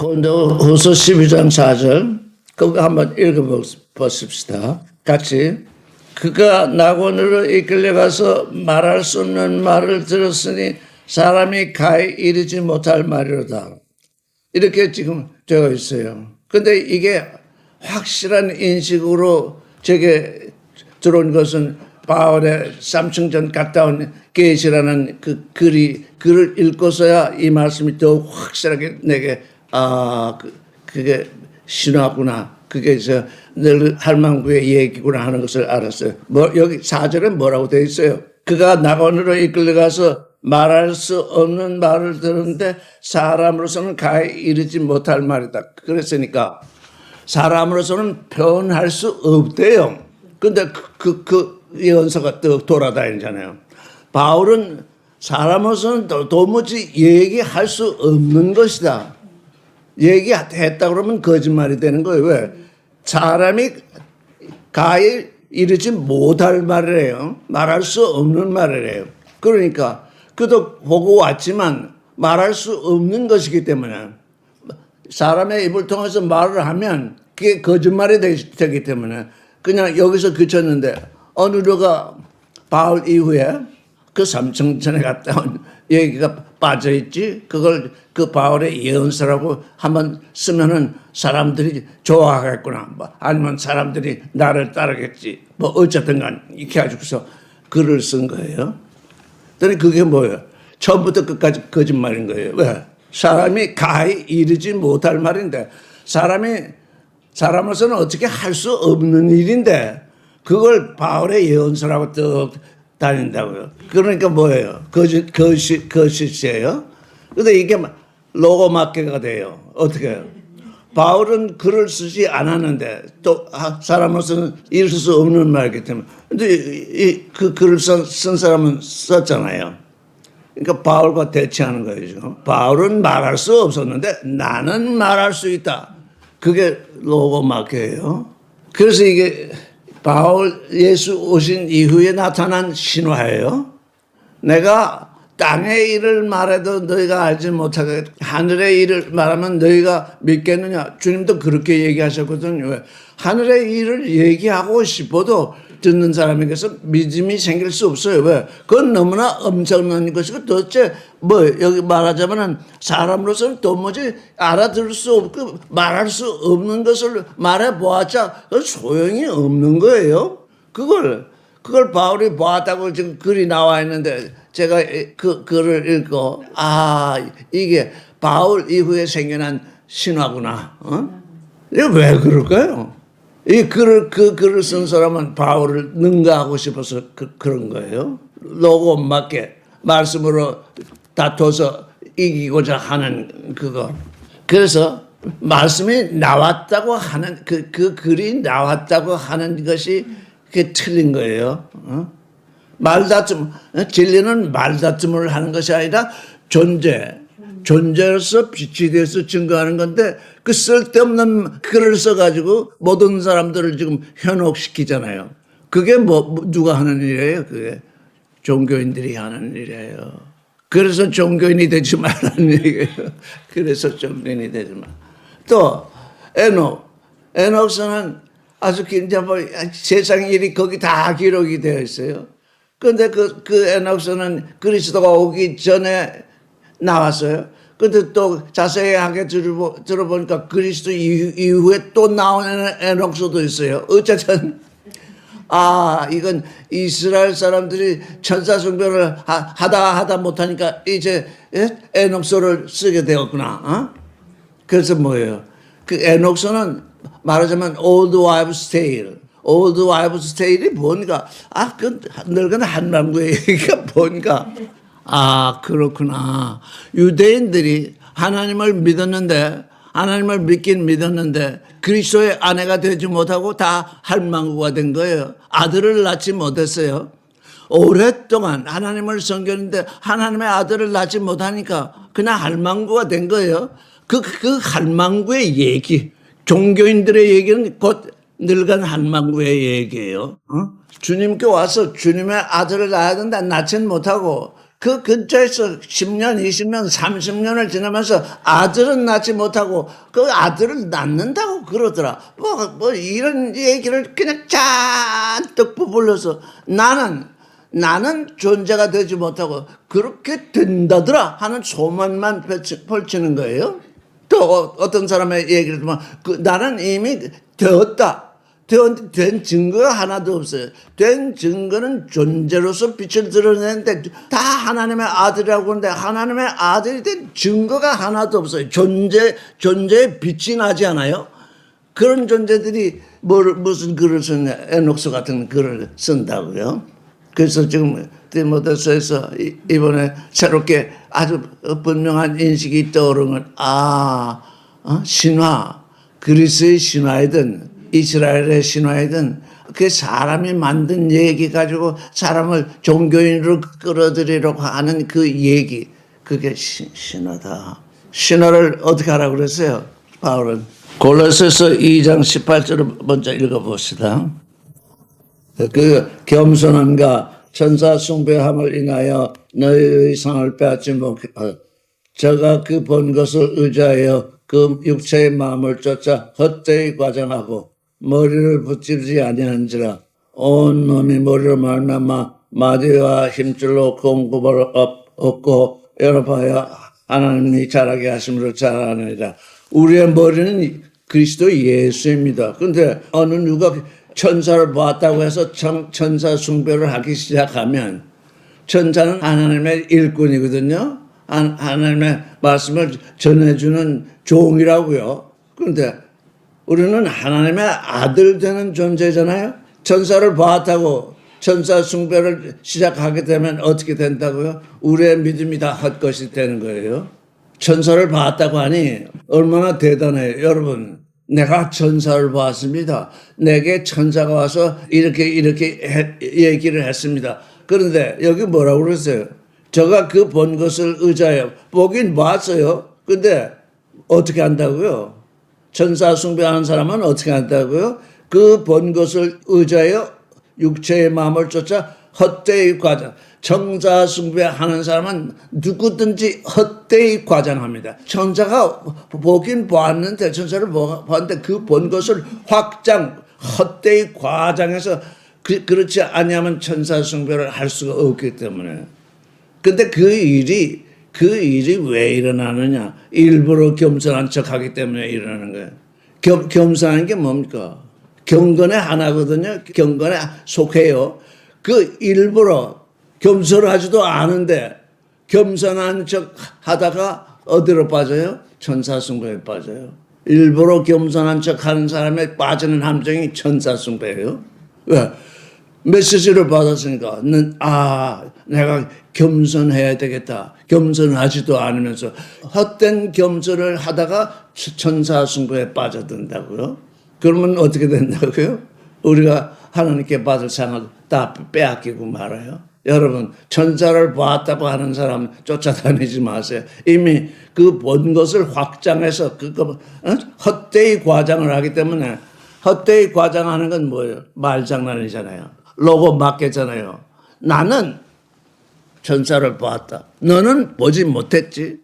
고린도후서 12장 4절 그거 한번 읽어보십시다. 같이. 그가 낙원으로 이끌려가서 말할 수 없는 말을 들었으니 사람이 가히 이르지 못할 말이로다. 이렇게 지금 되어 있어요. 근데 이게 확실한 인식으로 제게 들어온 것은 바울의 3층전 갔다 온 계시라는 그 글을 읽고서야 이 말씀이 더욱 확실하게 내게 그게 신화구나. 그게 늘 할망구의 얘기구나 하는 것을 알았어요. 여기 4절에 뭐라고 되어 있어요? 그가 낙원으로 이끌려가서 말할 수 없는 말을 들었는데 사람으로서는 가히 이르지 못할 말이다. 그랬으니까 사람으로서는 표현할 수 없대요. 근데 그 예언서가 또 돌아다니잖아요. 바울은 사람으로서는 도무지 얘기할 수 없는 것이다. 얘기했다 그러면 거짓말이 되는 거예요. 왜? 사람이 가히 이르지 못할 말이래요. 말할 수 없는 말이래요. 그러니까 그도 보고 왔지만 말할 수 없는 것이기 때문에 사람의 입을 통해서 말을 하면 그게 거짓말이 되기 때문에 그냥 여기서 그쳤는데 어느 누가 바울 이후에 그 삼층전에 갔다 온 얘기가 빠져있지. 그걸 그 바울의 예언서라고 한번 쓰면은 사람들이 좋아하겠구나. 아니면 사람들이 나를 따르겠지. 어쨌든 간 이렇게 해가지고서 글을 쓴 거예요. 그런데 그게 뭐예요? 처음부터 끝까지 거짓말인 거예요. 왜? 사람이 가히 이르지 못할 말인데 사람으로서는 어떻게 할 수 없는 일인데 그걸 바울의 예언서라고 또 다닌다고요. 그러니까 뭐예요? 거짓이에요. 근데 이게 로고마케가 돼요. 어떻게 해요? 바울은 글을 쓰지 않았는데 또 사람으로서는 읽을 수 없는 말이기 때문에. 근데 그 글을 쓴 사람은 썼잖아요. 그러니까 바울과 대치하는 거예요, 지금. 바울은 말할 수 없었는데 나는 말할 수 있다. 그게 로고마케예요. 그래서 이게 바울 예수 오신 이후에 나타난 신화예요. 내가 땅의 일을 말해도 너희가 알지 못하게 하늘의 일을 말하면 너희가 믿겠느냐. 주님도 그렇게 얘기하셨거든요. 왜? 하늘의 일을 얘기하고 싶어도 듣는 사람에게서 믿음이 생길 수 없어요. 왜? 그건 너무나 엄청난 것이고 도대체 여기 말하자면 사람으로서는 도무지 알아들을 수 없고 말할 수 없는 것을 말해보았자 소용이 없는 거예요. 그걸 바울이 보았다고 지금 글이 나와 있는데 제가 그 글을 읽고 이게 바울 이후에 생겨난 신화구나. 이게 왜 그럴까요? 그 글을 쓴 사람은 바울을 능가하고 싶어서 그런 거예요. 로고 맞게 말씀으로 다퉈서 이기고자 하는 그거. 그래서 말씀이 나왔다고 하는 그 글이 나왔다고 하는 것이 그게 틀린 거예요. 말다툼, 진리는 말다툼을 하는 것이 아니라 존재로서 빛이 되어서 증거하는 건데 그 쓸데없는 글을 써가지고 모든 사람들을 지금 현혹시키잖아요. 그게 누가 하는 일이에요? 그게 종교인들이 하는 일이에요. 그래서 종교인이 되지 말라는 얘기예요. 그래서 종교인이 되지 말. 또 에녹서는 아주 세상 일이 거기 다 기록이 되어 있어요. 그런데 그 에녹서는 그리스도가 오기 전에 나왔어요. 근데 또 자세하게 들어보니까 그리스도 이후에 또 나오는 에녹서도 있어요. 어쨌든 이건 이스라엘 사람들이 천사 숭배를 하다 못하니까 이제 에녹서를 쓰게 되었구나. 그래서 뭐예요? 그 에녹서는 말하자면 Old Wives' Tale. Old Wives' Tale이 뭔가 그 늙은 한남구의 얘기가 뭔가 그렇구나. 유대인들이 하나님을 믿긴 믿었는데 그리스도의 아내가 되지 못하고 다 할망구가 된 거예요. 아들을 낳지 못했어요. 오랫동안 하나님을 섬겼는데 하나님의 아들을 낳지 못하니까 그냥 할망구가 된 거예요. 그 할망구의 얘기, 종교인들의 얘기는 곧 늙은 할망구의 얘기예요. 주님께 와서 주님의 아들을 낳아야 된다. 낳지는 못하고 그 근처에서 10년, 20년, 30년을 지나면서 아들은 낳지 못하고 그 아들을 낳는다고 그러더라. 뭐 이런 얘기를 그냥 잔뜩 부풀려서 나는 존재가 되지 못하고 그렇게 된다더라 하는 소문만 펼치는 거예요. 또 어떤 사람의 얘기를 들으면 나는 이미 되었다. 된 증거가 하나도 없어요. 된 증거는 존재로서 빛을 드러내는데 다 하나님의 아들이라고 하는데 하나님의 아들이 된 증거가 하나도 없어요. 존재의 빛이 나지 않아요? 그런 존재들이 무슨 글을 쓰냐, 에녹스 같은 글을 쓴다고요. 그래서 지금 디모데서에서 이번에 새롭게 아주 분명한 인식이 떠오르는 건 신화, 그리스의 신화이든 이스라엘의 신화이든 그 사람이 만든 얘기 가지고 사람을 종교인으로 끌어들이려고 하는 그 얘기, 그게 신화다. 신화를 어떻게 하라고 그랬어요? 바울은 골로새서 2장 18절을 먼저 읽어봅시다. 그 겸손함과 천사 숭배함을 인하여 너희의 상을 빼앗지 못하고 저가 그 본 것을 의지하여 그 육체의 마음을 쫓아 헛되이 과장하고 머리를 붙이지 아니한지라 온 몸이 머리로 말미암아 마디와 힘줄로 공급을 얻고 연합하여 하나님이 자라게 하심으로 자라느니라. 우리의 머리는 그리스도 예수입니다. 그런데 어느 누가 천사를 보았다고 해서 천사 숭배를 하기 시작하면 천사는 하나님의 일꾼이거든요. 하나님의 말씀을 전해주는 종이라고요. 그런데 우리는 하나님의 아들 되는 존재잖아요. 천사를 보았다고 천사 숭배를 시작하게 되면 어떻게 된다고요? 우리의 믿음이 다 헛것이 되는 거예요. 천사를 봤다고 하니 얼마나 대단해요. 여러분, 내가 천사를 봤습니다. 내게 천사가 와서 이렇게 얘기를 했습니다. 그런데 여기 뭐라고 그랬어요? 저가 그 본 것을 의지하여 보긴 봤어요. 근데 어떻게 한다고요? 천사 숭배하는 사람은 어떻게 한다고요? 그 본 것을 의지하여 육체의 마음을 쫓아 헛되이 과장. 천사 숭배하는 사람은 누구든지 헛되이 과장합니다. 천사가 보긴 보았는데 천사를 보았는데 그 본 것을 헛되이 과장해서 그렇지 아니하면 천사 숭배를 할 수가 없기 때문에. 근데 그 일이 왜 일어나느냐? 일부러 겸손한 척하기 때문에 일어나는 거예요. 겸손한 게 뭡니까? 경건의 하나거든요. 경건에 속해요. 그 일부러 겸손하지도 않은데 겸손한 척 하다가 어디로 빠져요? 천사 숭배에 빠져요. 일부러 겸손한 척 하는 사람에 빠지는 함정이 천사 숭배예요. 왜? 메시지를 받았으니까 내가 겸손해야 되겠다. 겸손하지도 않으면서 헛된 겸손을 하다가 천사 숭배에 빠져든다고요. 그러면 어떻게 된다고요? 우리가 하나님께 받을 상을 다 빼앗기고 말아요. 여러분, 천사를 보았다고 하는 사람 쫓아다니지 마세요. 이미 그 본 것을 확장해서 헛되이 과장을 하기 때문에 헛되이 과장하는 건 뭐예요? 말장난이잖아요. 로고 맞겠잖아요. 나는 천사를 보았다. 너는 보지 못했지.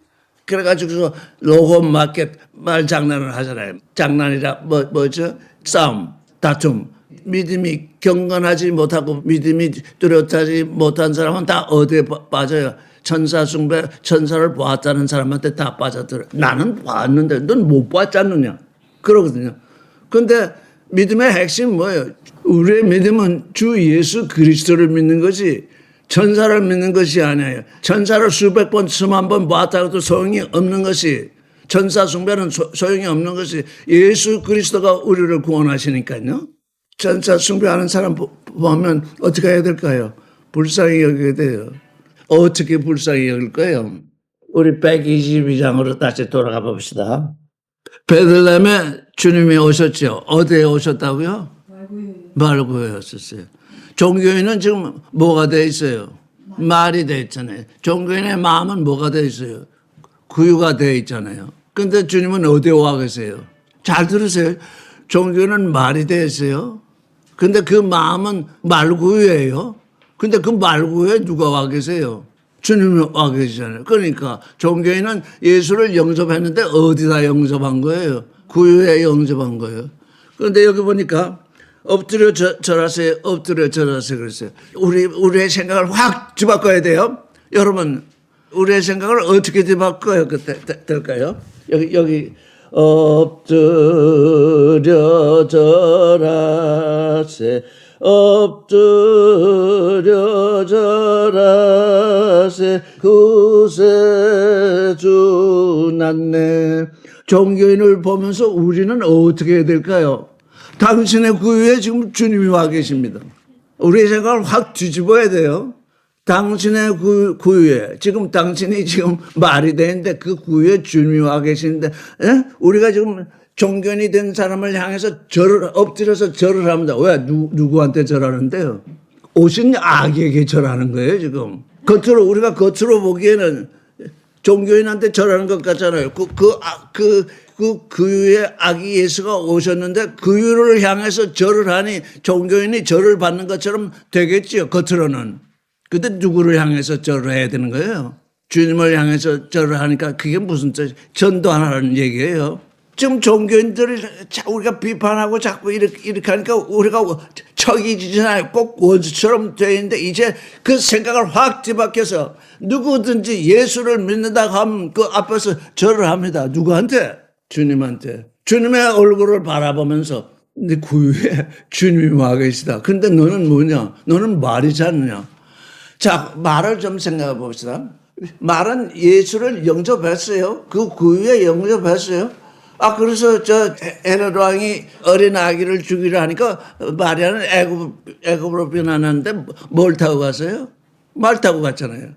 그래가지고 로고 마켓 말장난을 하잖아요. 장난이라 뭐죠? 싸움, 다툼. 믿음이 경건하지 못하고 믿음이 뚜렷하지 못한 사람은 다 어디에 빠져요? 천사 숭배, 천사를 보았다는 사람한테 다 빠져들어. 나는 봤는데 넌 못 봤지 않느냐? 그러거든요. 그런데 믿음의 핵심은 뭐예요? 우리의 믿음은 주 예수 그리스도를 믿는 것이 천사를 믿는 것이 아니에요. 천사를 수백 번, 수만 번 보았다고 해도 소용이 없는 것이, 천사 숭배는 소용이 없는 것이 예수 그리스도가 우리를 구원하시니까요. 천사 숭배하는 사람 보면 어떻게 해야 될까요? 불쌍히 여기게 돼요. 어떻게 불쌍히 여길 거예요? 우리 122장으로 다시 돌아가 봅시다. 베들레헴에 주님이 오셨죠. 어디에 오셨다고요? 말구에 오셨어요. 종교인은 지금 뭐가 돼 있어요? 말이 돼 있잖아요. 종교인의 마음은 뭐가 돼 있어요? 구유가 돼 있잖아요. 근데 주님은 어디에 와 계세요? 잘 들으세요. 종교는 말이 돼 있어요. 근데 그 마음은 말구유예요. 근데 그 말구유에 누가 와 계세요? 주님이 와 계시잖아요. 그러니까 종교인은 예수를 영접했는데 어디다 영접한 거예요? 구유에 영접한 거예요. 그런데 여기 보니까 엎드려 절하세요. 엎드려 절하세요. 그랬어요. 우리의 생각을 확 뒤바꿔야 돼요. 여러분, 우리의 생각을 어떻게 뒤바꿔야 될까요? 여기 엎드려 절하세. 엎드려 절하세. 구세주 났네. 종교인을 보면서 우리는 어떻게 해야 될까요? 당신의 구유에 지금 주님이 와 계십니다. 우리의 생각을 확 뒤집어야 돼요. 당신의 구유에 지금 당신이 지금 말이 되는데 그 구유에 주님이 와 계시는데 우리가 지금 종교인이 된 사람을 향해서 엎드려서 절을 합니다. 왜? 누구한테 절하는데요? 오신 악에게 절하는 거예요 지금. 우리가 겉으로 보기에는 종교인한테 절하는 것 같잖아요. 구유의 아기 예수가 오셨는데 구유를 향해서 절을 하니 종교인이 절을 받는 것처럼 되겠지요. 겉으로는. 근데 누구를 향해서 절을 해야 되는 거예요? 주님을 향해서 절을 하니까 그게 무슨 뜻? 전도하라는 얘기예요. 지금 종교인들을 우리가 비판하고 자꾸 이렇게 하니까 우리가 척이 지잖아요. 꼭 원수처럼 되어 있는데 이제 그 생각을 확 뒤바뀌어서 누구든지 예수를 믿는다고 하면 그 앞에서 절을 합니다. 누구한테? 주님한테. 주님의 얼굴을 바라보면서 네 구유에 주님이 와 계시다. 근데 너는 뭐냐? 너는 말이지 않느냐? 자, 말을 좀 생각해 봅시다. 말은 예수를 영접했어요. 그 구유에 영접했어요. 그래서 헤롯 왕이 어린 아기를 죽이려 하니까 마리아는 애굽으로 변환하는데 뭘 타고 갔어요? 말 타고 갔잖아요.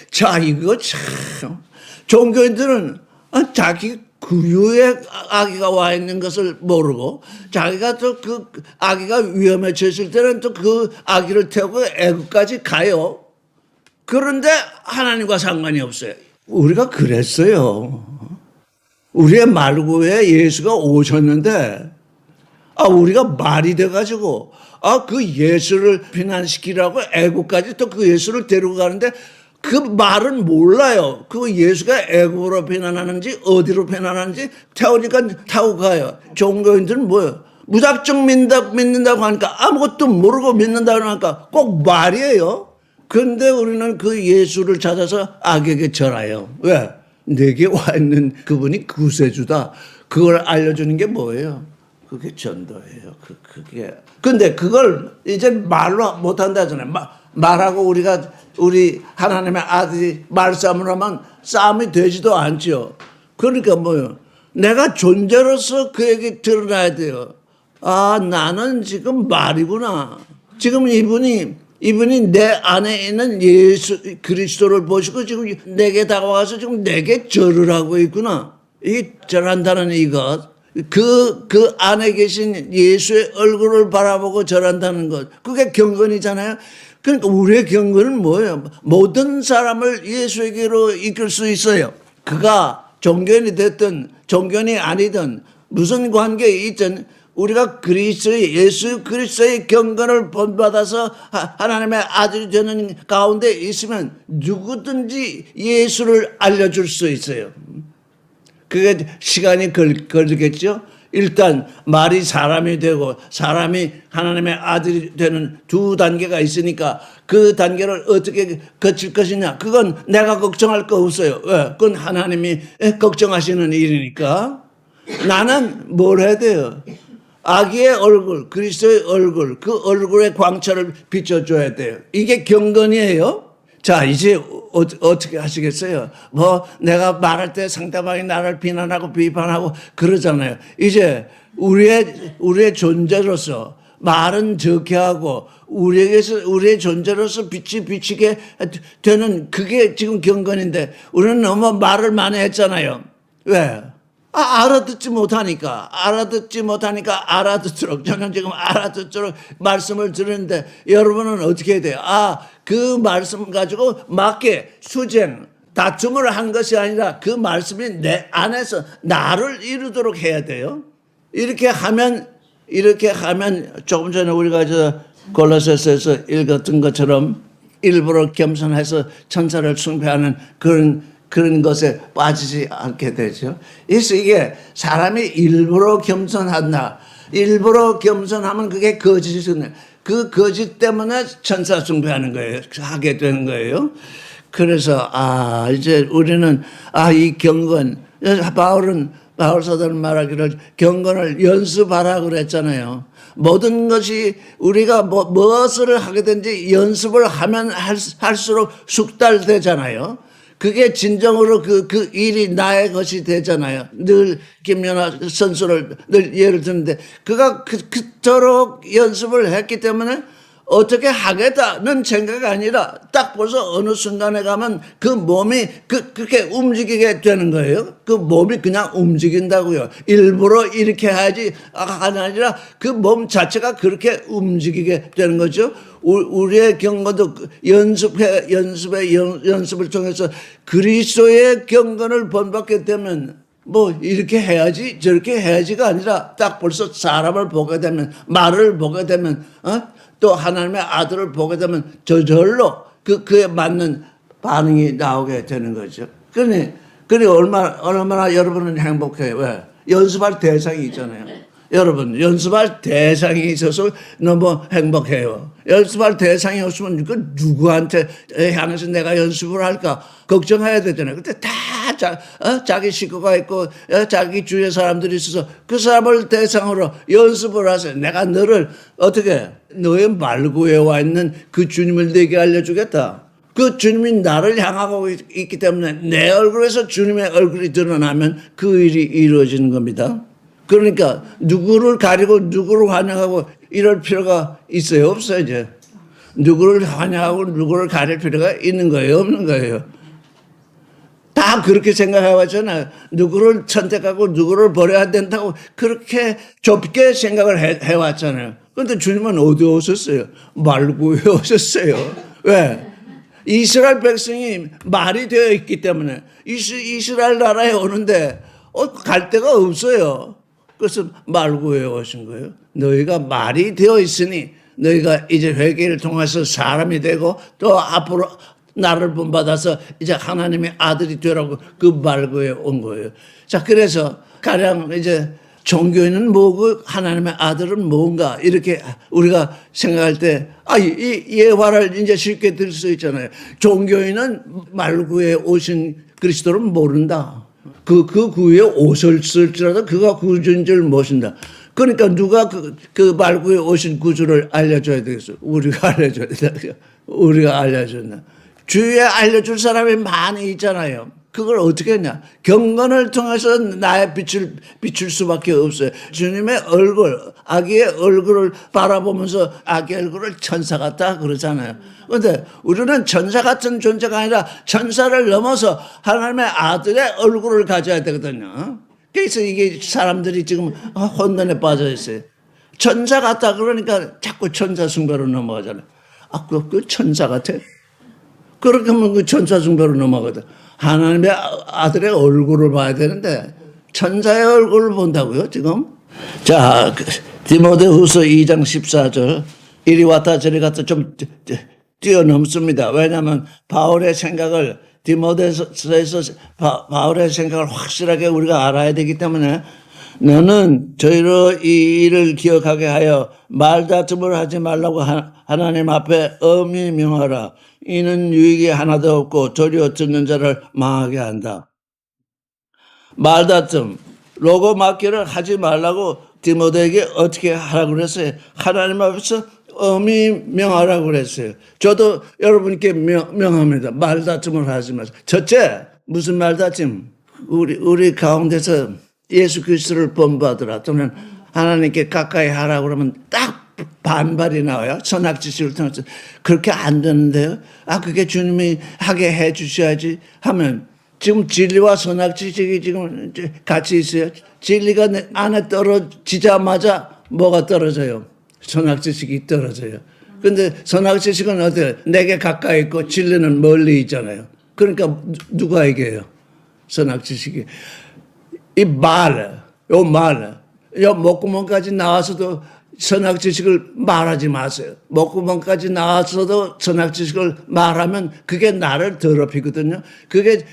자, 이거 참. 종교인들은 자기 구유에 아기가 와 있는 것을 모르고 자기가 또 그 아기가 위험에 처했을 때는 또 그 아기를 태우고 애굽까지 가요. 그런데 하나님과 상관이 없어요. 우리가 그랬어요. 우리의 말구에 예수가 오셨는데 우리가 말이 돼가지고 그 예수를 피난시키라고 애국까지 또 그 예수를 데리고 가는데 그 말은 몰라요. 그 예수가 애국으로 피난하는지 어디로 피난하는지 태우니까 타고 가요. 종교인들은 뭐예요? 무작정 믿는다고 하니까 아무것도 모르고 믿는다고 하니까 꼭 말이에요. 그런데 우리는 그 예수를 찾아서 악에게 절해요. 왜? 내게 와 있는 그분이 구세주다. 그걸 알려주는 게 뭐예요? 그게 전도예요. 그게. 근데 그걸 이제 말로 못 한다잖아요. 말하고 우리 하나님의 아들이 말싸움을 하면 싸움이 되지도 않죠. 그러니까 뭐예요? 내가 존재로서 그에게 드러나야 돼요. 나는 지금 말이구나. 지금 이분이 내 안에 있는 예수 그리스도를 보시고 지금 내게 다가와서 지금 내게 절을 하고 있구나. 이 절한다는 이것. 그 안에 계신 예수의 얼굴을 바라보고 절한다는 것. 그게 경건이잖아요. 그러니까 우리의 경건은 뭐예요? 모든 사람을 예수에게로 이끌 수 있어요. 그가 종교인이 됐든 종교인이 아니든 무슨 관계에 있든 우리가 예수 그리스도의 경건을 본받아서 하나님의 아들이 되는 가운데 있으면 누구든지 예수를 알려줄 수 있어요. 그게 시간이 걸리겠죠? 일단 말이 사람이 되고 사람이 하나님의 아들이 되는 두 단계가 있으니까 그 단계를 어떻게 거칠 것이냐. 그건 내가 걱정할 거 없어요. 왜? 그건 하나님이 걱정하시는 일이니까. 나는 뭘 해야 돼요? 아기의 얼굴, 그리스도의 얼굴, 그 얼굴의 광채를 비춰줘야 돼요. 이게 경건이에요. 자, 이제 어떻게 하시겠어요? 내가 말할 때 상대방이 나를 비난하고 비판하고 그러잖아요. 이제 우리의 존재로서 말은 적게 하고 우리의 존재로서 빛이 비치게 되는 그게 지금 경건인데 우리는 너무 말을 많이 했잖아요. 왜? 알아듣지 못하니까 알아듣도록 저는 지금 알아듣도록 말씀을 드리는데 여러분은 어떻게 해야 돼요? 그 말씀 가지고 맞게 다툼을 한 것이 아니라 그 말씀이 내 안에서 나를 이루도록 해야 돼요. 이렇게 하면 조금 전에 우리가 골로새서에서 읽었던 것처럼 일부러 겸손해서 천사를 숭배하는 그런 것에 빠지지 않게 되죠. 그래서 이게 사람이 일부러 겸손한다. 일부러 겸손하면 그게 거짓이네. 그 거짓 때문에 천사 숭배하는 거예요. 하게 되는 거예요. 그래서 이제 우리는 이 경건, 바울 사도는 말하기를 경건을 연습하라고 그랬잖아요. 모든 것이 우리가 무엇을 하게 된지 연습을 하면 할수록 숙달되잖아요. 그게 진정으로 그 일이 나의 것이 되잖아요. 늘 김연아 선수를 늘 예를 드는데 그가 그토록 연습을 했기 때문에 어떻게 하겠다는 생각이 아니라 딱 벌써 어느 순간에 가면 그 몸이 그렇게 움직이게 되는 거예요. 그 몸이 그냥 움직인다고요. 일부러 이렇게 해야지 아니라 그 몸 자체가 그렇게 움직이게 되는 거죠. 우리의 경건도 연습을 통해서 그리스도의 경건을 본받게 되면 이렇게 해야지 저렇게 해야지가 아니라 딱 벌써 사람을 보게 되면 말을 보게 되면 또 하나님의 아들을 보게 되면 저절로 그에 맞는 반응이 나오게 되는 거죠. 그러니 얼마나 여러분은 행복해요. 왜? 연습할 대상이 있잖아요. 여러분 연습할 대상이 있어서 너무 행복해요. 연습할 대상이 없으면 누구한테 향해서 내가 연습을 할까 걱정해야 되잖아요. 근데 다 자기 식구가 있고 자기 주위에 사람들이 있어서 그 사람을 대상으로 연습을 하세요. 내가 너를 어떻게 너의 말구에 와 있는 그 주님을 내게 알려주겠다. 그 주님이 나를 향하고 있기 때문에 내 얼굴에서 주님의 얼굴이 드러나면 그 일이 이루어지는 겁니다. 그러니까 누구를 가리고 누구를 환영하고 이럴 필요가 있어요? 없어요 이제. 누구를 환영하고 누구를 가릴 필요가 있는 거예요? 없는 거예요? 다 그렇게 생각해왔잖아요. 누구를 선택하고 누구를 버려야 된다고 그렇게 좁게 생각을 해왔잖아요. 그런데 주님은 어디 오셨어요? 말구에 오셨어요. 왜? 이스라엘 백성이 말이 되어 있기 때문에 이스라엘 나라에 오는데 갈 데가 없어요. 그래서 말구에 오신 거예요. 너희가 말이 되어 있으니 너희가 이제 회개를 통해서 사람이 되고 또 앞으로 나를 본받아서 이제 하나님의 아들이 되라고 그 말구에 온 거예요. 자, 그래서 가령 이제 종교인은 뭐고 하나님의 아들은 뭔가 이렇게 우리가 생각할 때 이 예화를 이제 쉽게 들 수 있잖아요. 종교인은 말구에 오신 그리스도를 모른다. 그 구에 오셨을지라도 그가 구주인 줄 모신다. 그러니까 누가 그 말구에 오신 구주를 알려줘야 되겠어요? 우리가 알려줘야 된다. 우리가 알려줬나? 주위에 알려줄 사람이 많이 있잖아요. 그걸 어떻게 했냐? 경건을 통해서 나의 빛을 비출 수밖에 없어요. 주님의 얼굴, 아기의 얼굴을 바라보면서 아기의 얼굴을 천사 같다 그러잖아요. 그런데 우리는 천사 같은 존재가 아니라 천사를 넘어서 하나님의 아들의 얼굴을 가져야 되거든요. 그래서 이게 사람들이 지금 혼돈에 빠져 있어요. 천사 같다 그러니까 자꾸 천사 숭배로 넘어가잖아요. 그 천사 같아? 그렇게 하면 그 천사 숭배로 넘어가거든. 하나님의 아들의 얼굴을 봐야 되는데 천사의 얼굴을 본다고요 지금? 자, 디모데후서 2장 14절 이리 왔다 저리 갔다 좀 뛰어넘습니다. 왜냐하면 바울의 생각을 디모데서에서 바울의 생각을 확실하게 우리가 알아야 되기 때문에 너는 저희로 이 일을 기억하게 하여 말다툼을 하지 말라고 하나님 앞에 엄히 명하라. 이는 유익이 하나도 없고 도리어 듣는 자를 망하게 한다. 말다툼, 로고 막기를 하지 말라고 디모데에게 어떻게 하라고 그랬어요? 하나님 앞에서 엄히 명하라고 그랬어요. 저도 여러분께 명합니다. 말다툼을 하지 마세요. 첫째, 무슨 말다툼? 우리 가운데서 예수 그리스도를 본받으라 또는 하나님께 가까이 하라고 그러면 딱 반발이 나와요. 선악지식을 통해서. 그렇게 안 되는데요. 그게 주님이 하게 해 주셔야지 하면 지금 진리와 선악지식이 지금 같이 있어요. 진리가 내 안에 떨어지자마자 뭐가 떨어져요? 선악지식이 떨어져요. 근데 선악지식은 어때요? 내게 가까이 있고 진리는 멀리 있잖아요. 그러니까 누가 이겨요? 선악지식이. 이 말, 요 목구멍까지 나와서도 선악 지식을 말하지 마세요. 목구멍까지 나왔어도 선악 지식을 말하면 그게 나를 더럽히거든요. 그게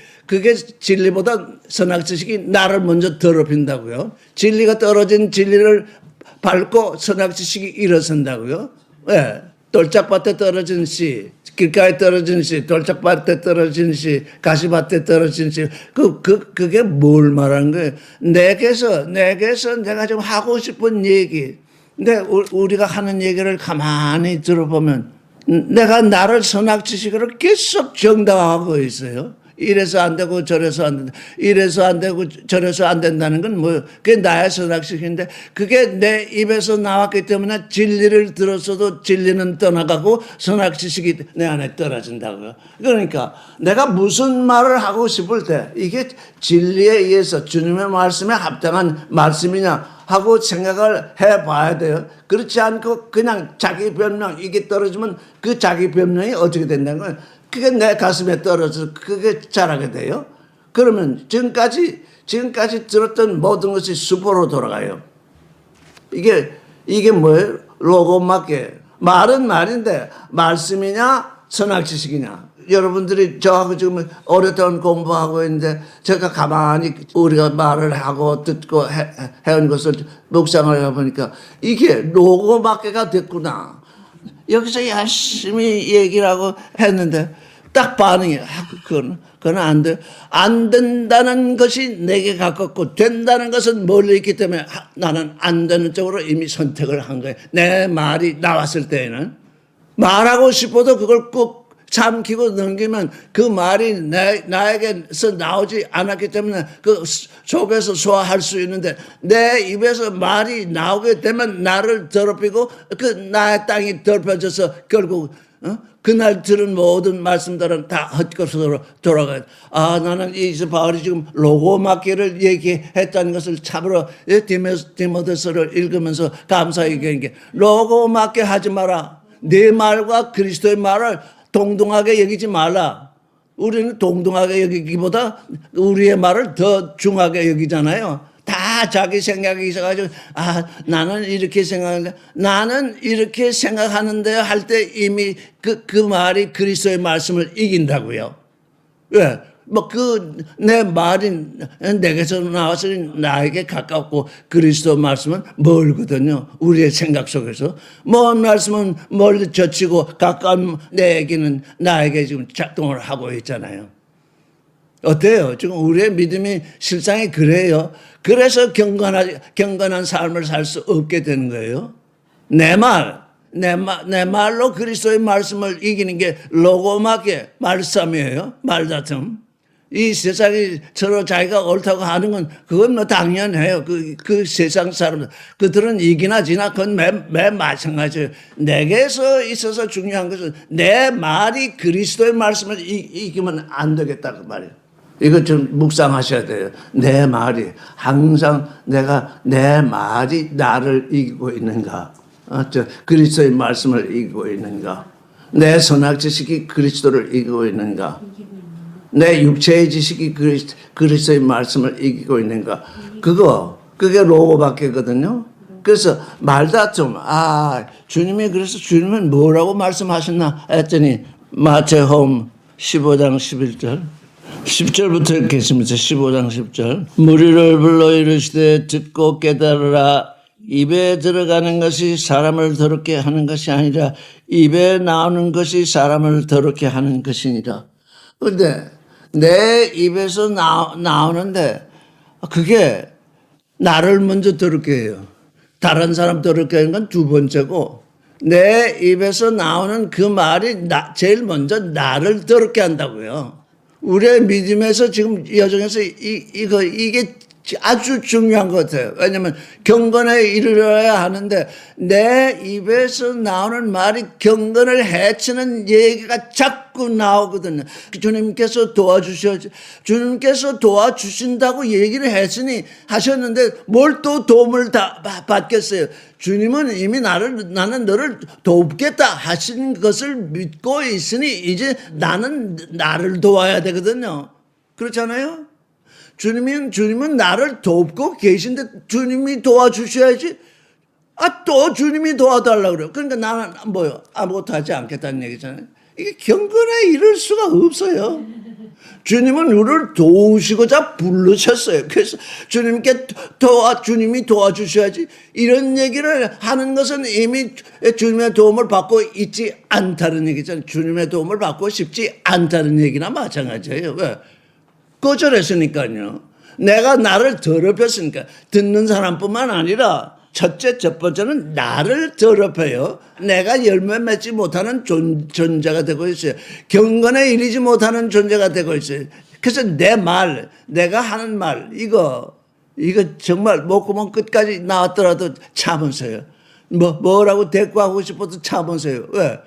진리보다 선악 지식이 나를 먼저 더럽힌다고요. 진리가 떨어진 진리를 밟고 선악 지식이 일어선다고요. 예. 돌짝밭에 떨어진 씨, 길가에 떨어진 씨, 돌짝밭에 떨어진 씨, 가시밭에 떨어진 씨, 그게 뭘 말하는 거예요? 내게서 내가 좀 하고 싶은 얘기. 근데 우리가 하는 얘기를 가만히 들어보면 내가 나를 선악 지식으로 계속 정당화하고 있어요. 이래서 안 되고 저래서 안 된다. 이래서 안 되고 저래서 안 된다는 건 뭐 그게 나의 선악식인데 그게 내 입에서 나왔기 때문에 진리를 들었어도 진리는 떠나가고 선악지식이 내 안에 떨어진다고요. 그러니까 내가 무슨 말을 하고 싶을 때 이게 진리에 의해서 주님의 말씀에 합당한 말씀이냐 하고 생각을 해봐야 돼요. 그렇지 않고 그냥 자기 변명 이게 떨어지면 그 자기 변명이 어떻게 된다는 거예요. 그게 내 가슴에 떨어져서 그게 자라게 돼요. 그러면 지금까지 들었던 모든 것이 수포로 돌아가요. 이게 뭐예요? 로고마케. 말은 말인데 말씀이냐 선악지식이냐. 여러분들이 저하고 지금 오랫동안 공부하고 있는데 제가 가만히 우리가 말을 하고 듣고 해온 것을 묵상을 해보니까 이게 로고마케가 됐구나. 여기서 열심히 얘기를 하고 했는데 딱 반응이 그건 안 돼. 안 된다는 것이 내게 가깝고 된다는 것은 멀리 있기 때문에 나는 안 되는 쪽으로 이미 선택을 한 거예요. 내 말이 나왔을 때에는 말하고 싶어도 그걸 꼭 참기고 넘기면 그 말이 나에게서 나오지 않았기 때문에 그 속에서 소화할 수 있는데 내 입에서 말이 나오게 되면 나를 더럽히고 그 나의 땅이 더럽혀져서 결국 그날 들은 모든 말씀들은 다 헛것으로 돌아가요. 나는 이 바울이 지금 로고마케를 얘기했다는 것을 참으로 디모데서를 읽으면서 감사히 얘기한 게 로고마케 하지 마라. 내 말과 그리스도의 말을 동등하게 여기지 말라. 우리는 동등하게 여기기보다 우리의 말을 더 중하게 여기잖아요. 다 자기 생각이 있어가지고 나는 이렇게 생각하는데 나는 이렇게 생각하는데 할 때 이미 그 말이 그리스도의 말씀을 이긴다고요. 왜? 내 말이 내게서 나왔으니 나에게 가깝고 그리스도 말씀은 멀거든요. 우리의 생각 속에서. 먼 말씀은 멀리 젖히고 가까운 내 얘기는 나에게 지금 작동을 하고 있잖아요. 어때요? 지금 우리의 믿음이 실상이 그래요. 그래서 경건한 삶을 살 수 없게 되는 거예요. 내 말로 그리스도의 말씀을 이기는 게 로고마케 말싸움이에요. 말다툼. 이 세상이 서로 자기가 옳다고 하는 건 그건 뭐 당연해요. 그 세상 사람들 그들은 이기나 지나 그건 매 마찬가지예요. 내게서 있어서 중요한 것은 내 말이 그리스도의 말씀을 이기면 안 되겠다 그 말이에요. 이거 좀 묵상하셔야 돼요. 내 말이 항상 내 말이 나를 이기고 있는가? 그리스도의 말씀을 이기고 있는가? 내 선악 지식이 그리스도를 이기고 있는가? 내 육체의 지식이 그리스도의 말씀을 이기고 있는가? 그게 로고마케거든요. 그래서 말다툼. 주님은 뭐라고 말씀하셨나 했더니 마태복음 15장 11절. 10절부터 읽겠습니다. 15장 10절. 무리를 불러 이르시되 듣고 깨달으라. 입에 들어가는 것이 사람을 더럽게 하는 것이 아니라 입에 나오는 것이 사람을 더럽게 하는 것이니라. 그런데 내 입에서 나오는데 그게 나를 먼저 더럽게 해요. 다른 사람 더럽게 하는 건 두 번째고 내 입에서 나오는 그 말이 제일 먼저 나를 더럽게 한다고요. 우리의 믿음에서 지금 여정에서 이게 아주 중요한 것 같아요. 왜냐하면 경건에 이르러야 하는데 내 입에서 나오는 말이 경건을 해치는 얘기가 자꾸 나오거든요. 주님께서 도와주셔야지. 주님께서 도와주신다고 얘기를 하셨는데 뭘 또 도움을 받겠어요. 주님은 이미 나는 너를 돕겠다 하신 것을 믿고 있으니 이제 나는 나를 도와야 되거든요. 그렇잖아요? 주님은 나를 돕고 계신데 주님이 도와주셔야지. 또 주님이 도와달라고 그래요. 그러니까 나는 뭐요? 아무것도 하지 않겠다는 얘기잖아요. 이게 경건에 이를 수가 없어요. 주님은 우리를 도우시고자 부르셨어요. 그래서 주님이 도와주셔야지. 이런 얘기를 하는 것은 이미 주님의 도움을 받고 있지 않다는 얘기잖아요. 주님의 도움을 받고 싶지 않다는 얘기나 마찬가지예요. 왜? 거절했으니까요. 내가 나를 더럽혔으니까. 듣는 사람뿐만 아니라 첫 번째는 나를 더럽혀요. 내가 열매 맺지 못하는 존재가 되고 있어요. 경건에 이르지 못하는 존재가 되고 있어요. 그래서 내가 하는 말, 이거 정말 목구멍 끝까지 나왔더라도 참으세요. 뭐라고 대꾸하고 싶어도 참으세요. 왜?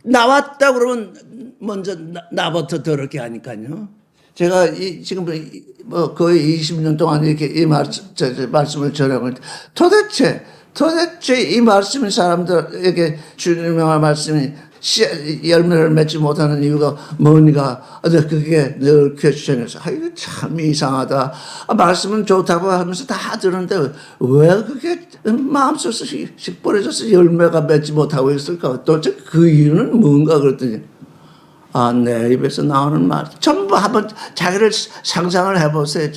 나왔다 그러면 먼저 나부터 더럽게 하니까요. 제가 지금 거의 20년 동안 이렇게 이 말씀을 전하고 있는데 도대체 이 말씀이 사람들에게 주님의 말씀이 열매를 맺지 못하는 이유가 뭔가 그게 늘 퀘스천에서 이거 참 이상하다. 말씀은 좋다고 하면서 다 들었는데 왜 그게 마음속에서 버려져서 열매가 맺지 못하고 있을까? 도대체 그 이유는 뭔가 그랬더니 내 입에서 나오는 말 전부 한번 자기를 상상을 해보세요.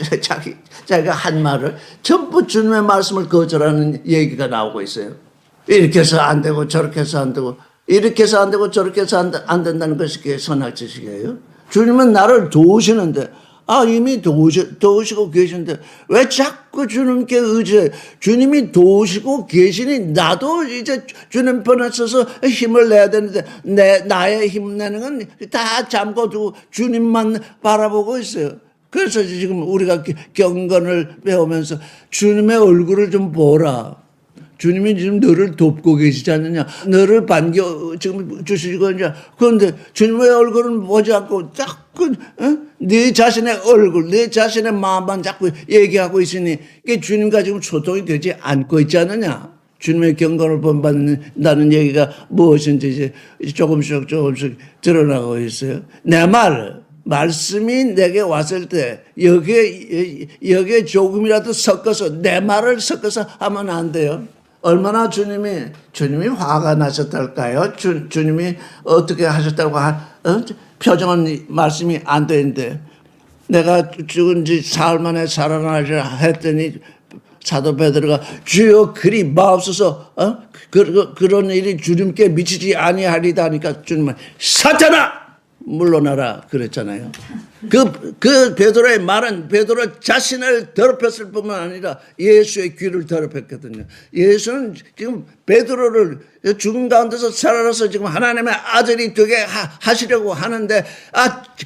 자기가 한 말을 전부 주님의 말씀을 거절하는 얘기가 나오고 있어요. 이렇게 해서 안 되고 저렇게 해서 안 되고 이렇게 해서 안 되고 저렇게 해서 안 된다는 것이 선악지식이에요. 주님은 나를 도우시는데 이미 도우시고 계신데 왜 자꾸 주님께 의지해? 주님이 도우시고 계시니 나도 이제 주님 편에 서서 힘을 내야 되는데 나의 힘내는 건 다 잠궈두고 주님만 바라보고 있어요. 그래서 지금 우리가 경건을 배우면서 주님의 얼굴을 좀 보라. 주님이 지금 너를 돕고 계시지 않느냐. 너를 지금 주시고 있냐. 그런데 주님의 얼굴은 보지 않고 자꾸 네 자신의 얼굴, 네 자신의 마음만 자꾸 얘기하고 있으니 이게 주님과 지금 소통이 되지 않고 있지 않느냐. 주님의 경건을 본받는다는 얘기가 무엇인지 이제 조금씩 드러나고 있어요. 내 말씀이 내게 왔을 때 여기에 조금이라도 섞어서 내 말을 섞어서 하면 안 돼요. 얼마나 주님이 화가 나셨달까요? 주님이 어떻게 하셨다고 표정은 말씀이 안 되는데 내가 죽은 지 사흘 만에 살아나자 했더니 사도 베드로가 주여 그리 마옵소서 그런 일이 주님께 미치지 아니하리다 하니까 주님은 사탄아 물러나라 그랬잖아요. 그 베드로의 말은 베드로 자신을 더럽혔을 뿐만 아니라 예수의 귀를 더럽혔거든요. 예수는 지금 베드로를 죽은 가운데서 살아나서 지금 하나님의 아들이 되게 하시려고 하는데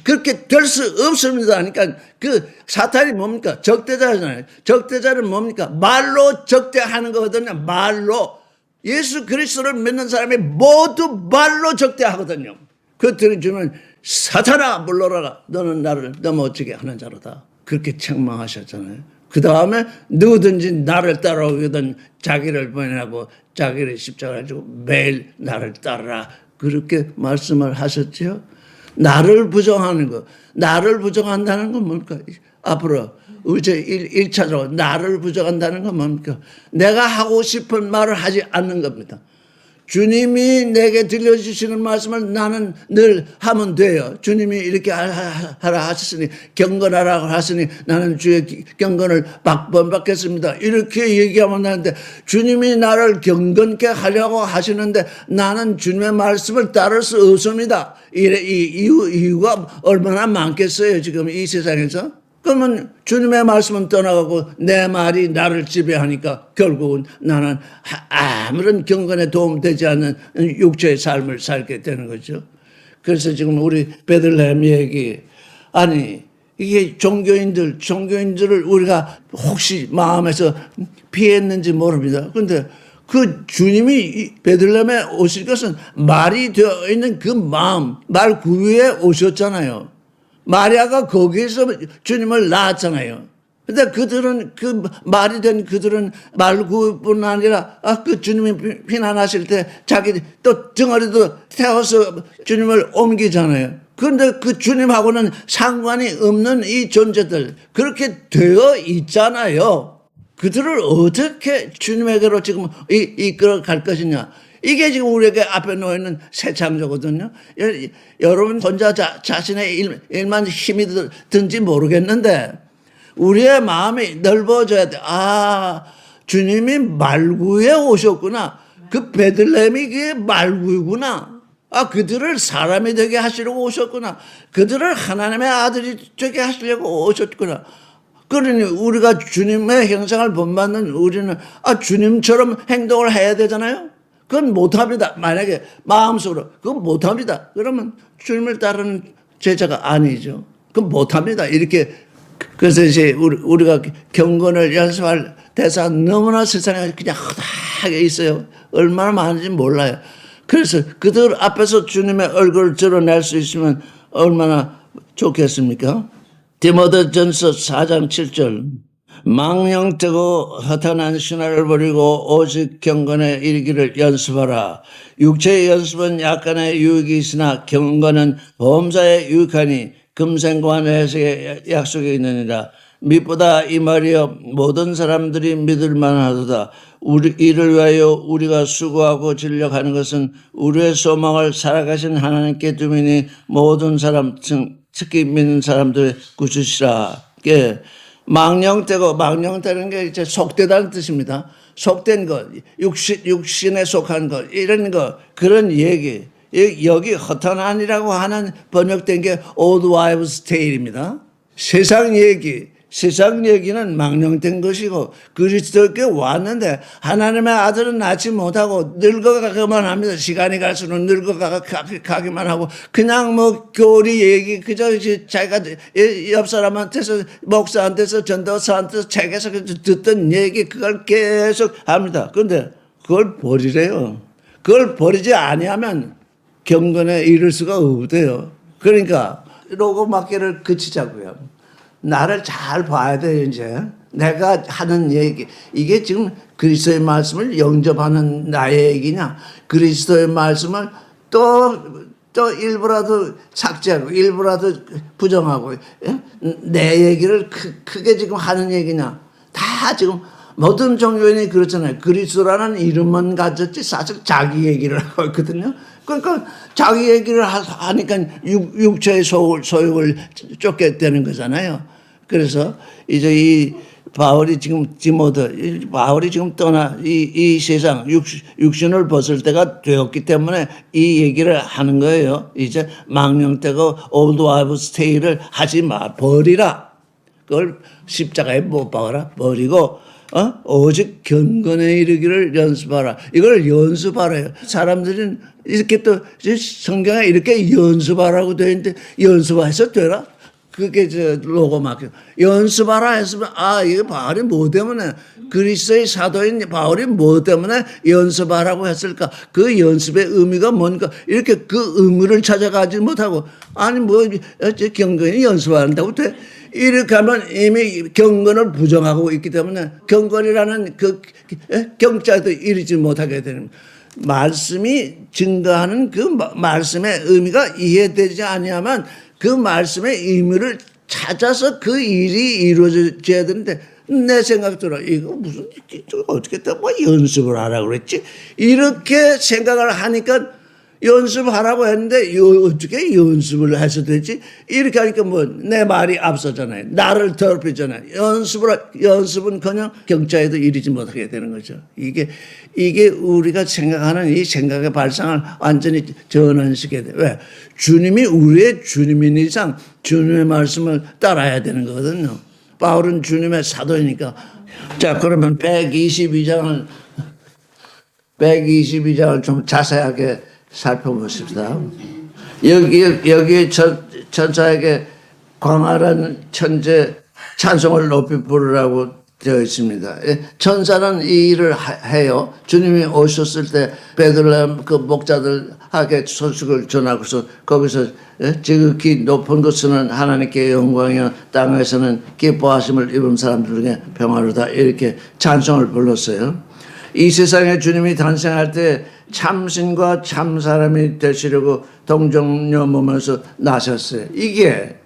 그렇게 될 수 없습니다. 그러니까 그 사탄이 뭡니까? 적대자잖아요. 적대자는 뭡니까? 말로 적대하는 거거든요. 말로. 예수 그리스도를 믿는 사람이 모두 말로 적대하거든요. 그들이 주면 사탄아 물러나라. 너는 나를 넘어지게 하는 자로다. 그렇게 책망하셨잖아요. 그 다음에 누구든지 나를 따라오거든 자기를 부인하고 자기를 십자가를 지고 매일 나를 따르라. 그렇게 말씀을 하셨죠. 나를 부정하는 거. 나를 부정한다는 건 뭡니까? 앞으로 이제 1차적으로 나를 부정한다는 건 뭡니까? 내가 하고 싶은 말을 하지 않는 겁니다. 주님이 내게 들려주시는 말씀을 나는 늘 하면 돼요. 주님이 이렇게 하라 하셨으니 경건하라고 하시니 나는 주의 경건을 본받겠습니다. 이렇게 얘기하면 되는데 주님이 나를 경건케 하려고 하시는데 나는 주님의 말씀을 따를 수 없습니다. 이유가 얼마나 많겠어요. 지금 이 세상에서. 그러면 주님의 말씀은 떠나가고 내 말이 나를 지배하니까 결국은 나는 아무런 경건에 도움되지 않는 육체의 삶을 살게 되는 거죠. 그래서 지금 우리 베들레헴 얘기 이게 종교인들을 우리가 혹시 마음에서 피했는지 모릅니다. 그런데 그 주님이 베들레헴에 오실 것은 말이 되어 있는 그 마음, 말 구유에 오셨잖아요. 마리아가 거기에서 주님을 낳았잖아요. 근데 그들은 그 말이 된 그들은 말구뿐 아니라 그 주님이 피난하실 때 자기 또 덩어리도 태워서 주님을 옮기잖아요. 그런데 그 주님하고는 상관이 없는 이 존재들 그렇게 되어 있잖아요. 그들을 어떻게 주님에게로 지금 이끌어 갈 것이냐. 이게 지금 우리에게 앞에 놓여있는 새 창조거든요. 여러분 혼자 자신의 일만 힘이 든지 모르겠는데 우리의 마음이 넓어져야 돼. 아, 주님이 말구에 오셨구나. 그 베들레헴이 그게 말구구나. 아, 그들을 사람이 되게 하시려고 오셨구나. 그들을 하나님의 아들이 되게 하시려고 오셨구나. 그러니 우리가 주님의 형상을 본받는 우리는 주님처럼 행동을 해야 되잖아요. 그건 못합니다. 만약에 마음속으로 그건 못합니다. 그러면 주님을 따르는 제자가 아니죠. 그건 못합니다. 이렇게. 그래서 이제 우리가 경건을 연습할 대사 너무나 세상에 그냥 허다하게 있어요. 얼마나 많은지 몰라요. 그래서 그들 앞에서 주님의 얼굴을 드러낼 수 있으면 얼마나 좋겠습니까? 디모데전서 4장 7절 망령되고 허탄한 신화를 버리고 오직 경건에 이르기를 연습하라. 육체의 연습은 약간의 유익이 있으나 경건은 보험사에 유익하니 금생과 내세의 약속이 있느니라. 밑보다 이 말이여 모든 사람들이 믿을만하도다. 이를 위하여 우리가 수고하고 진력하는 것은 우리의 소망을 살아가신 하나님께 두미니 모든 사람 특히 믿는 사람들의 구주시라. 망령되는 게 이제 속되다는 뜻입니다. 속된 것, 육신에 속한 것, 이런 것, 그런 얘기. 여기 허탄한이라고 하는 번역된 게 Old Wives' Tale입니다. 세상 얘기는 망령된 것이고 그리스도께 왔는데 하나님의 아들은 낳지 못하고 늙어가기만 합니다. 시간이 갈수록 늙어가기만 하고 그냥 뭐 교리 얘기 그저 자기가 옆 사람한테서 목사한테서 전도사한테서 책에서 듣던 얘기 그걸 계속 합니다. 그런데 그걸 버리래요. 그걸 버리지 아니하면 경건에 이를 수가 없대요. 그러니까 로고마케를 그치자고요. 나를 잘 봐야 돼요, 이제. 내가 하는 얘기. 이게 지금 그리스도의 말씀을 영접하는 나의 얘기냐? 그리스도의 말씀을 또 일부라도 삭제하고, 일부라도 부정하고, 내 얘기를 크게 지금 하는 얘기냐? 다 지금 모든 종교인이 그렇잖아요. 그리스도라는 이름만 가졌지 사실 자기 얘기를 하고 있거든요. 그러니까 자기 얘기를 하니까 육체의 소욕을 쫓게 되는 거잖아요. 그래서 이제 이 바울이 지금 바울이 지금 떠나 이 세상 육신을 벗을 때가 되었기 때문에 이 얘기를 하는 거예요. 이제 망령되고 Old Wives' Tale을 하지 마. 버리라. 그걸 십자가에 못 박아라. 버리고 오직 경건에 이르기를 연습하라. 이걸 연습하래요. 사람들은 이렇게 또 성경에 이렇게 연습하라고 되어 있는데 연습해서 되라? 그게 로고 마크. 연습하라 했으면 이게 바울이 뭐 때문에 그리스도의 사도인 바울이 뭐 때문에 연습하라고 했을까? 그 연습의 의미가 뭔가 이렇게 그 의미를 찾아가지 못하고 아니 뭐 경건이 연습한다고 돼? 이렇게 하면 이미 경건을 부정하고 있기 때문에 경건이라는 그 경자도 이르지 못하게 되는 말씀이 증거하는 그 말씀의 의미가 이해되지 아니하면 그 말씀의 의미를 찾아서 그 일이 이루어져야 되는데 내 생각대로 이거 무슨 어떻게 또 뭐 연습을 하라고 그랬지? 이렇게 생각을 하니까 연습하라고 했는데 어떻게 연습을 해서 되지? 이렇게 하니까 뭐 내 말이 앞서잖아요. 나를 더럽히잖아요. 연습은 그냥 경자에도 이르지 못하게 되는 거죠. 이게 우리가 생각하는 이 생각의 발상을 완전히 전환시켜야 돼. 왜? 주님이 우리의 주님인 이상 주님의 말씀을 따라야 되는 거거든요. 바울은 주님의 사도이니까. 자, 그러면 122장을 좀 자세하게 살펴보십시다. 여기 천사에게 광활한 천재 찬송을 높이 부르라고 되어 있습니다. 천사는 이 일을 해요. 주님이 오셨을 때 베들레헴 그 목자들에게 소식을 전하고서 거기서 지극히 높은 곳에는 하나님께 영광이요 땅에서는 기뻐하심을 입은 사람들에게 평화로다 이렇게 찬송을 불렀어요. 이 세상에 주님이 탄생할 때 참신과 참사람이 되시려고 동정녀 몸에서 나셨어요. 이게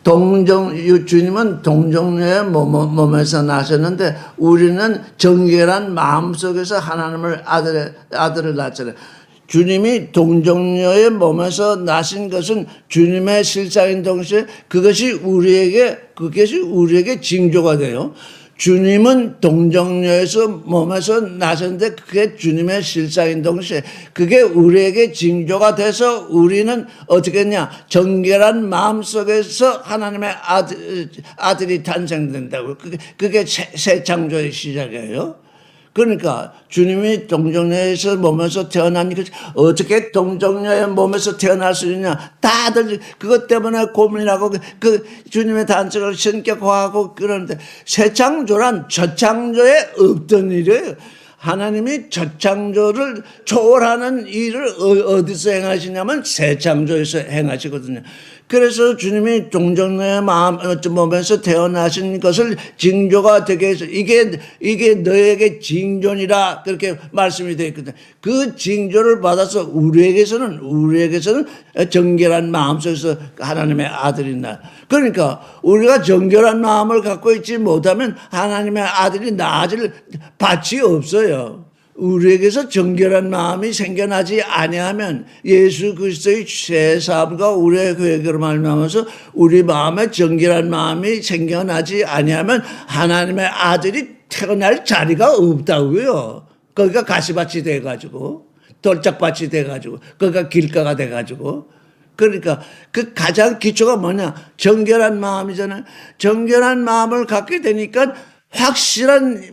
주님은 동정녀의 몸에서 나셨는데 우리는 정결한 마음 속에서 하나님을 아들을 낳잖아요. 주님이 동정녀의 몸에서 나신 것은 주님의 실상인 동시에 그것이 우리에게 징조가 돼요. 주님은 동정녀에서 몸에서 나셨는데 그게 주님의 실상인 동시에 그게 우리에게 징조가 돼서 우리는 어떻게 했냐, 정결한 마음 속에서 하나님의 아들이 탄생된다고. 그게 새 창조의 시작이에요. 그러니까 주님이 동정녀에서 몸에서 태어나니까 어떻게 동정녀의 몸에서 태어날 수 있냐, 다들 그것 때문에 고민하고 그 주님의 단식을 신격화하고 그러는데, 새 창조란 첫 창조에 없던 일이에요. 하나님이 첫 창조를 초월하는 일을 어디서 행하시냐면 새 창조에서 행하시거든요. 그래서 주님이 동정녀의 몸에서 태어나신 것을 징조가 되게 해서 이게 너에게 징조니라 그렇게 말씀이 되어 있거든요. 그 징조를 받아서 우리에게서는 정결한 마음 속에서 하나님의 아들이 나. 그러니까 우리가 정결한 마음을 갖고 있지 못하면 하나님의 아들이 나아질 밭이 없어요. 우리에게서 정결한 마음이 생겨나지 아니하면 예수 그리스도의 죄 사함과 우리의 회개로 말미암아서 우리 마음에 정결한 마음이 생겨나지 아니하면 하나님의 아들이 태어날 자리가 없다고요. 거기가 가시밭이 돼가지고 돌짝밭이 돼가지고 거기가 길가가 돼가지고. 그러니까 그 가장 기초가 뭐냐, 정결한 마음이잖아요. 정결한 마음을 갖게 되니까 확실한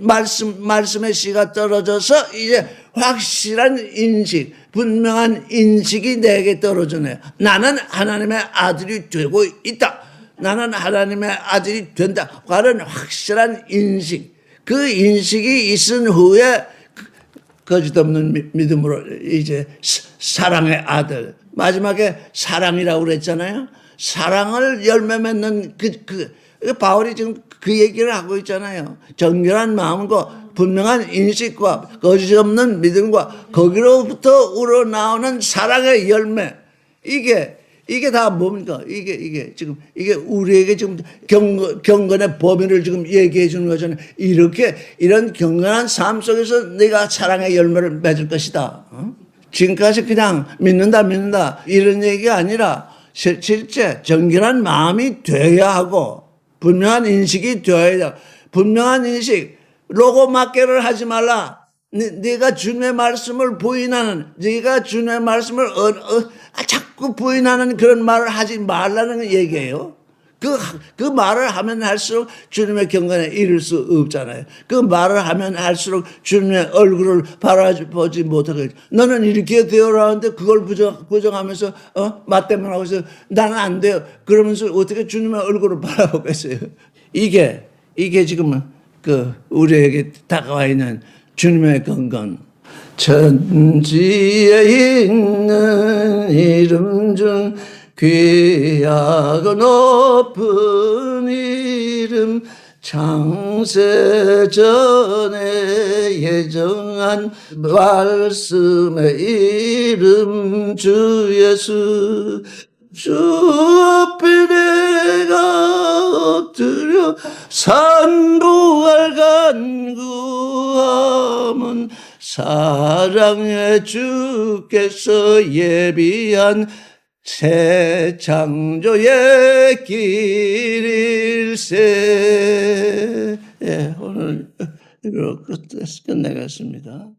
말씀의 씨가 떨어져서 이제 확실한 인식, 분명한 인식이 내게 떨어지네요. 나는 하나님의 아들이 되고 있다. 나는 하나님의 아들이 된다. 하는 확실한 인식. 그 인식이 있은 후에 거짓없는 믿음으로 이제 사랑의 아들. 마지막에 사랑이라고 그랬잖아요. 사랑을 열매 맺는 바울이 지금 그 얘기를 하고 있잖아요. 정결한 마음과 분명한 인식과 거짓없는 믿음과 거기로부터 우러나오는 사랑의 열매. 이게 다 뭡니까? 이게 우리에게 지금 경건의 범위를 지금 얘기해 주는 거잖아요. 이런 경건한 삶 속에서 내가 사랑의 열매를 맺을 것이다. 지금까지 그냥 믿는다 이런 얘기가 아니라 실제 정결한 마음이 돼야 하고 분명한 인식이 되어야 돼. 분명한 인식, 로고마케를 하지 말라. 네가 주님의 말씀을 부인하는, 네가 주님의 말씀을 자꾸 부인하는 그런 말을 하지 말라는 얘기예요. 그 말을 하면 할수록 주님의 경건에 이를 수 없잖아요. 그 말을 하면 할수록 주님의 얼굴을 바라보지 못하게. 너는 이렇게 되어라 하는데 그걸 부정하면서 맞대면 하고 있어요. 나는 안 돼요. 그러면서 어떻게 주님의 얼굴을 바라보겠어요. 이게 지금 우리에게 다가와 있는 주님의 경건. 천지에 있는 이름 중 귀하고 높은 이름, 창세전에 예정한 말씀의 이름 주 예수. 주 앞에 내가 엎드려 산부할 간구함은 사랑의 주께서 예비한 새 창조의 길일세. 오늘 이거 끝내겠습니다.